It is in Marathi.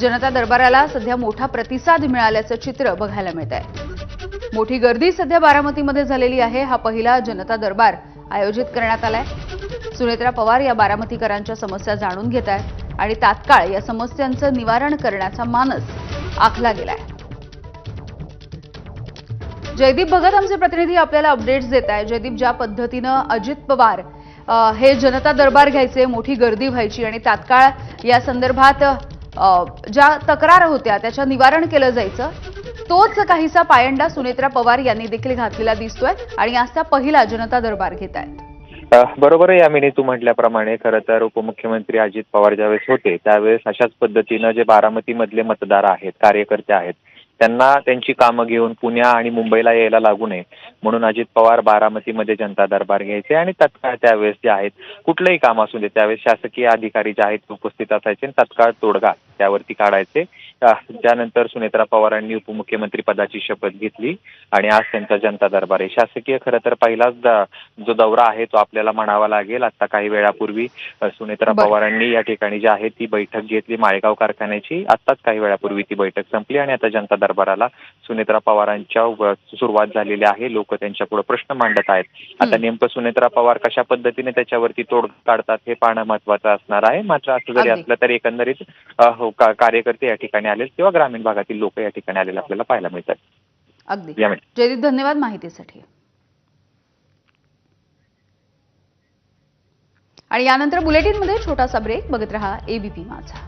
जनता दरबाराला सध्या मोठा प्रतिसाद मिळाल्याचं चित्र बघायला मिळत आहे। मोठी गर्दी सध्या बारामतीमध्ये झालेली आहे। हा पहिला जनता दरबार आयोजित करण्यात आलाय। सुनेत्रा पवार या बारामतीकरांच्या समस्या जाणून घेत आहेत आणि तात्काळ या समस्यांचं निवारण करण्याचा मानस आखला गेलाय। जयदीप भगत आमचे प्रतिनिधी आपल्याला अपडेट्स देत आहेत। जयदीप, ज्या पद्धतीनं अजित पवार हे जनता दरबार घ्यायचे, मोठी गर्दी व्हायची आणि तात्काळ या संदर्भात ज्या तक्रार होत्या त्याचं निवारण केलं जायचं, तोच काहीसा पायंडा सुनेत्रा पवार यांनी देखील घातलेला दिसतोय आणि आज त्या पहिला जनता दरबार घेत आहेत। बरोबर आहे यामिनी, तू म्हटल्याप्रमाणे खरं तर उपमुख्यमंत्री अजित पवार ज्यावेळेस होते त्यावेळेस अशाच पद्धतीनं जे बारामतीमधले मतदार आहेत, कार्यकर्ते आहेत, त्यांना त्यांची कामं घेऊन पुण्या आणि मुंबईला यायला लागू नये म्हणून अजित पवार बारामतीमध्ये जनता दरबार घ्यायचे आणि तत्काळ त्यावेळेस जे आहेत कुठलंही काम असू दे त्यावेळेस शासकीय अधिकारी जे आहेत उपस्थित असायचे आणि तत्काळ तोडगा त्यावरती काढायचे। त्यानंतर सुनेत्रा पवारांनी उपमुख्यमंत्री पदाची शपथ घेतली आणि आज त्यांचा जनता दरबार आहे। शासकीय खरं तर पहिलाच जो दौरा आहे तो आपल्याला म्हणावा लागेल। आता काही वेळापूर्वी सुनेत्रा पवारांनी या ठिकाणी जी आहे ती बैठक घेतली माळेगाव कारखान्याची। आत्ताच काही वेळापूर्वी ती बैठक संपली आणि आता जनता दरबाराला सुनेत्रा पवारांच्या सुरुवात झालेली आहे। लोक त्यांच्या पुढे प्रश्न मांडत आहेत। आता नेमकं सुनेत्रा पवार कशा पद्धतीने त्याच्यावरती तोडगा काढतात हे पाहणं महत्त्वाचं असणार आहे। मात्र असं जरी असलं तरी एकंदरीत कार्यकर्ते या ठिकाणी आले किंवा ग्रामीण भागातील लोक या ठिकाणी आलेले आपल्याला पाहायला मिळतात। अगदी जयदीप, धन्यवाद माहितीसाठी। आणि यानंतर बुलेटिनमध्ये छोटासा ब्रेक, बघत रहा एबीपी माझा।